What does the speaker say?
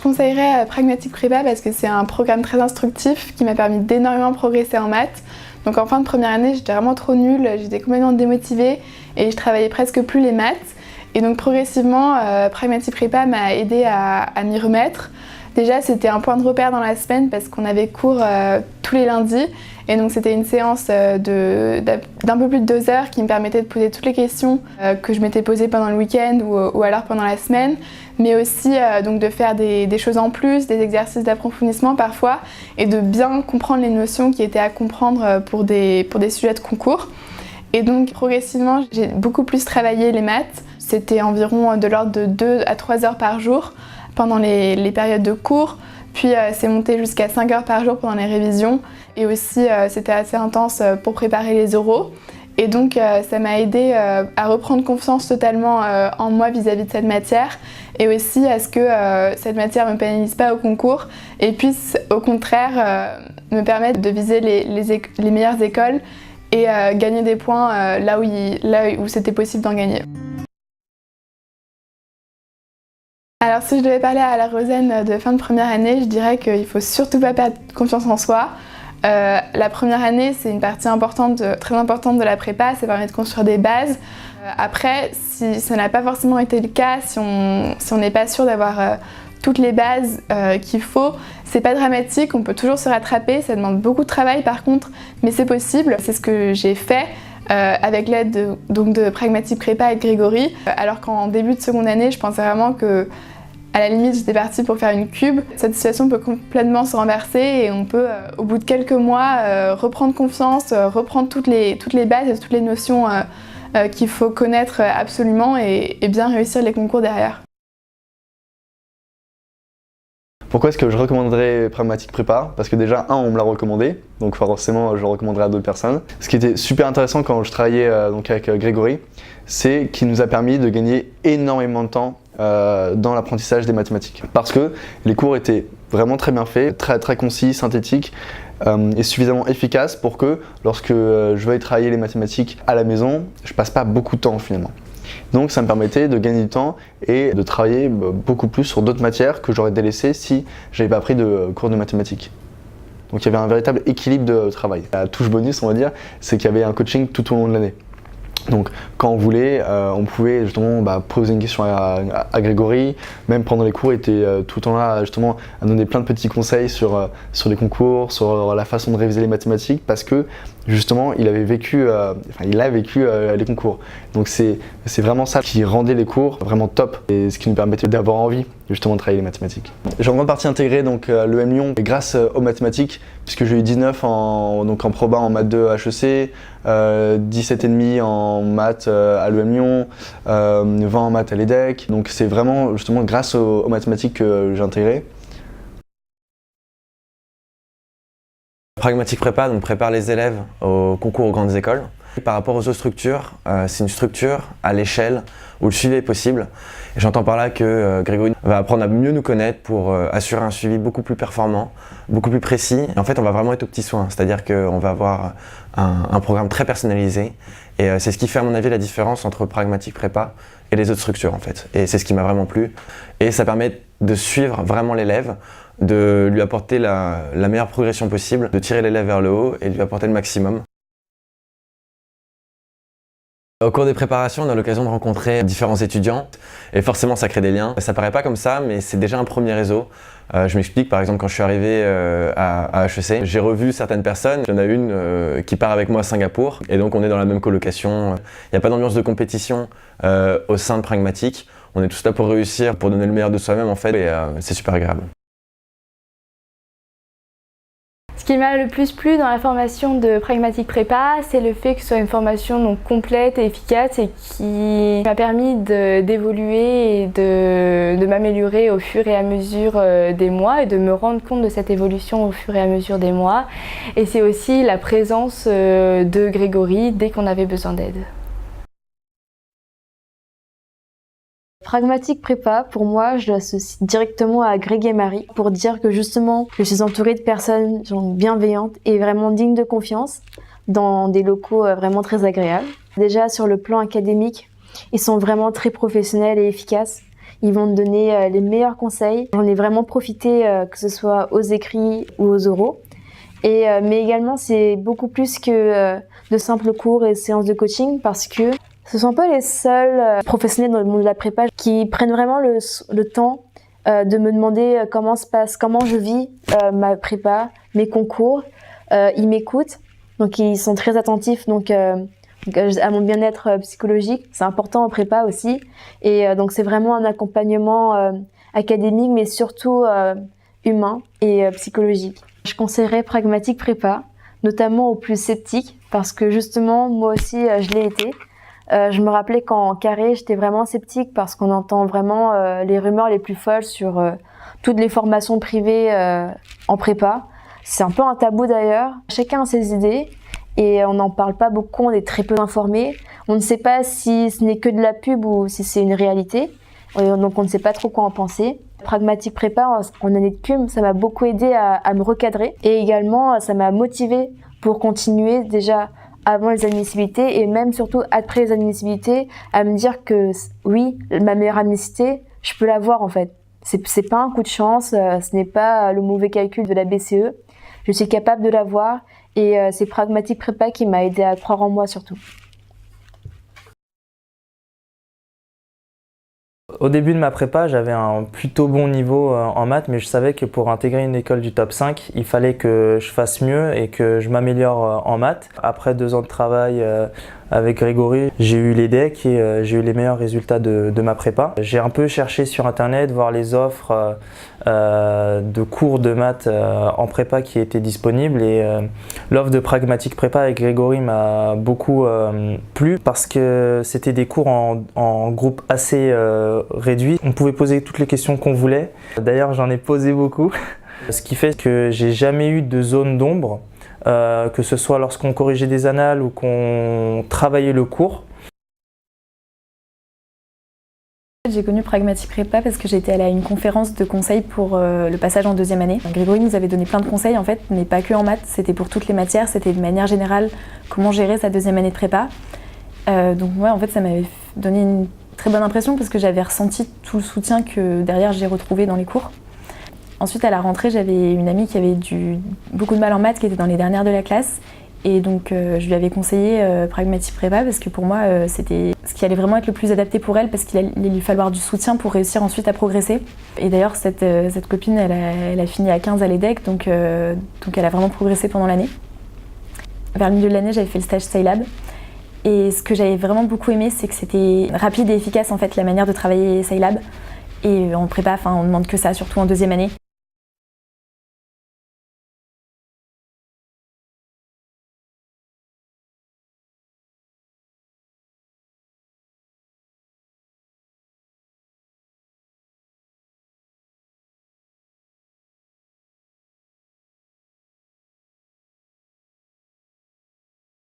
conseillerais Pragmatique Prépa parce que c'est un programme très instructif qui m'a permis d'énormément progresser en maths. Donc en fin de première année, j'étais vraiment trop nulle, j'étais complètement démotivée et je travaillais presque plus les maths. Et donc progressivement, Pragmatique Prépa m'a aidée à m'y remettre. Déjà, c'était un point de repère dans la semaine parce qu'on avait cours tous les lundis. Et donc c'était une séance d'un peu plus de 2 heures qui me permettait de poser toutes les questions que je m'étais posées pendant le week-end ou alors pendant la semaine. Mais aussi donc de faire des choses en plus, des exercices d'approfondissement parfois, et de bien comprendre les notions qui étaient à comprendre pour des sujets de concours. Et donc progressivement, j'ai beaucoup plus travaillé les maths. C'était environ de l'ordre de 2 à 3 heures par jour pendant les périodes de cours. Puis c'est monté jusqu'à 5 heures par jour pendant les révisions. Et aussi c'était assez intense pour préparer les oraux. Et donc ça m'a aidée à reprendre confiance totalement en moi vis-à-vis de cette matière. Et aussi à ce que cette matière ne me pénalise pas au concours et puisse au contraire me permettre de viser les meilleures écoles et gagner des points là où c'était possible d'en gagner. Alors si je devais parler à la Rosen de fin de première année, je dirais qu'il ne faut surtout pas perdre confiance en soi. La première année, c'est une partie très importante de la prépa, ça permet de construire des bases. Après, si ça n'a pas forcément été le cas, si on n'est pas sûr d'avoir toutes les bases qu'il faut, c'est pas dramatique, on peut toujours se rattraper, ça demande beaucoup de travail par contre, mais c'est possible. C'est ce que j'ai fait. Avec l'aide de Pragmatique Prépa et de Grégory, alors qu'en début de seconde année, je pensais vraiment que, à la limite, j'étais partie pour faire une cube. Cette situation peut complètement se renverser et on peut, au bout de quelques mois, reprendre confiance, reprendre toutes les bases et toutes les notions qu'il faut connaître absolument et bien réussir les concours derrière. Pourquoi est-ce que je recommanderais Pragmatique Prépa? Parce que déjà, on me l'a recommandé, donc forcément je le recommanderais à d'autres personnes. Ce qui était super intéressant quand je travaillais donc avec Grégory, c'est qu'il nous a permis de gagner énormément de temps dans l'apprentissage des mathématiques. Parce que les cours étaient vraiment très bien faits, très concis, synthétiques et suffisamment efficaces pour que lorsque je veuille travailler les mathématiques à la maison, je passe pas beaucoup de temps finalement. Donc ça me permettait de gagner du temps et de travailler beaucoup plus sur d'autres matières que j'aurais délaissées si j'avais pas pris de cours de mathématiques. Donc il y avait un véritable équilibre de travail. La touche bonus, on va dire, c'est qu'il y avait un coaching tout au long de l'année. Donc quand on voulait, on pouvait justement poser une question à Grégory, même pendant les cours, il était tout le temps là justement à donner plein de petits conseils sur les concours, sur la façon de réviser les mathématiques, parce que justement il a vécu les concours. Donc c'est vraiment ça qui rendait les cours vraiment top et ce qui nous permettait d'avoir envie justement de travailler les mathématiques. J'ai en grande partie intégré l'EM Lyon grâce aux mathématiques, puisque j'ai eu 19 en proba en maths 2 HEC, 17,5 en maths à l'EM Lyon, 20 en maths à l'EDEC. Donc c'est vraiment justement grâce aux mathématiques que j'ai intégré. Pragmatique Prépa donc prépare les élèves au concours aux grandes écoles. Par rapport aux autres structures, c'est une structure à l'échelle où le suivi est possible. J'entends par là que Grégory va apprendre à mieux nous connaître pour assurer un suivi beaucoup plus performant, beaucoup plus précis. Et en fait, on va vraiment être aux petits soins, c'est-à-dire qu'on va avoir un programme très personnalisé. Et c'est ce qui fait à mon avis la différence entre Pragmatique Prépa et les autres structures en fait. Et c'est ce qui m'a vraiment plu. Et ça permet de suivre vraiment l'élève, de lui apporter la meilleure progression possible, de tirer l'élève vers le haut et de lui apporter le maximum. Au cours des préparations, on a l'occasion de rencontrer différents étudiants et forcément ça crée des liens. Ça paraît pas comme ça, mais c'est déjà un premier réseau. Je m'explique, par exemple quand je suis arrivé à HEC, j'ai revu certaines personnes. Il y en a une qui part avec moi à Singapour et donc on est dans la même colocation. Il n'y a pas d'ambiance de compétition au sein de Pragmatique. On est tous là pour réussir, pour donner le meilleur de soi-même en fait et c'est super agréable. Ce qui m'a le plus plu dans la formation de Pragmatique Prépa, c'est le fait que ce soit une formation donc complète et efficace et qui m'a permis d'évoluer et de m'améliorer au fur et à mesure des mois et de me rendre compte de cette évolution au fur et à mesure des mois. Et c'est aussi la présence de Grégory dès qu'on avait besoin d'aide. Pragmatique Prépa, pour moi, je l'associe directement à Greg et Marie pour dire que justement, je suis entourée de personnes bienveillantes et vraiment dignes de confiance dans des locaux vraiment très agréables. Déjà, sur le plan académique, ils sont vraiment très professionnels et efficaces. Ils vont me donner les meilleurs conseils. J'en ai vraiment profité, que ce soit aux écrits ou aux oraux. Mais également, c'est beaucoup plus que de simples cours et séances de coaching parce que ce sont pas les seuls professionnels dans le monde de la prépa qui prennent vraiment le temps de me demander comment je vis ma prépa, mes concours. Ils m'écoutent, donc ils sont très attentifs donc à mon bien-être psychologique. C'est important en prépa aussi. Et donc c'est vraiment un accompagnement académique, mais surtout humain et psychologique. Je conseillerais Pragmatique Prépa, notamment aux plus sceptiques, parce que justement, moi aussi, je l'ai été. Je me rappelais qu'en carré, j'étais vraiment sceptique parce qu'on entend vraiment les rumeurs les plus folles sur toutes les formations privées en prépa. C'est un peu un tabou d'ailleurs. Chacun a ses idées et on n'en parle pas beaucoup, on est très peu informés. On ne sait pas si ce n'est que de la pub ou si c'est une réalité. Donc on ne sait pas trop quoi en penser. Pragmatique Prépa, en année de cum, ça m'a beaucoup aidé à me recadrer et également ça m'a motivée pour continuer déjà avant les admissibilités et même surtout après les admissibilités à me dire que oui, ma meilleure admissibilité, je peux l'avoir en fait. C'est pas un coup de chance, ce n'est pas le mauvais calcul de la BCE. Je suis capable de l'avoir et c'est Pragmatique Prépa qui m'a aidé à croire en moi surtout. Au début de ma prépa, j'avais un plutôt bon niveau en maths, mais je savais que pour intégrer une école du top 5, il fallait que je fasse mieux et que je m'améliore en maths. Après 2 ans de travail avec Grégory, j'ai eu les decks et j'ai eu les meilleurs résultats de ma prépa. J'ai un peu cherché sur internet, voir les offres de cours de maths en prépa qui étaient disponibles et l'offre de Pragmatique Prépa avec Grégory m'a beaucoup plu parce que c'était des cours en groupe assez réduit. On pouvait poser toutes les questions qu'on voulait. D'ailleurs, j'en ai posé beaucoup. Ce qui fait que j'ai jamais eu de zone d'ombre, que ce soit lorsqu'on corrigeait des annales ou qu'on travaillait le cours. J'ai connu Pragmatique Prépa parce que j'étais allée à une conférence de conseils pour le passage en 2e année. Grégory nous avait donné plein de conseils en fait, mais pas que en maths, c'était pour toutes les matières, c'était de manière générale comment gérer sa 2e année de prépa. Donc moi en fait ça m'avait donné une très bonne impression parce que j'avais ressenti tout le soutien que derrière j'ai retrouvé dans les cours. Ensuite à la rentrée j'avais une amie qui avait beaucoup de mal en maths, qui était dans les dernières de la classe. Et donc je lui avais conseillé Pragmatique Prépa parce que pour moi c'était ce qui allait vraiment être le plus adapté pour elle parce qu'il allait lui falloir du soutien pour réussir ensuite à progresser. Et d'ailleurs cette copine elle a fini à 15 à l'EDEC donc elle a vraiment progressé pendant l'année. Vers le milieu de l'année j'avais fait le stage Scilab et ce que j'avais vraiment beaucoup aimé c'est que c'était rapide et efficace en fait la manière de travailler Scilab. Et en prépa on ne demande que ça surtout en 2e année.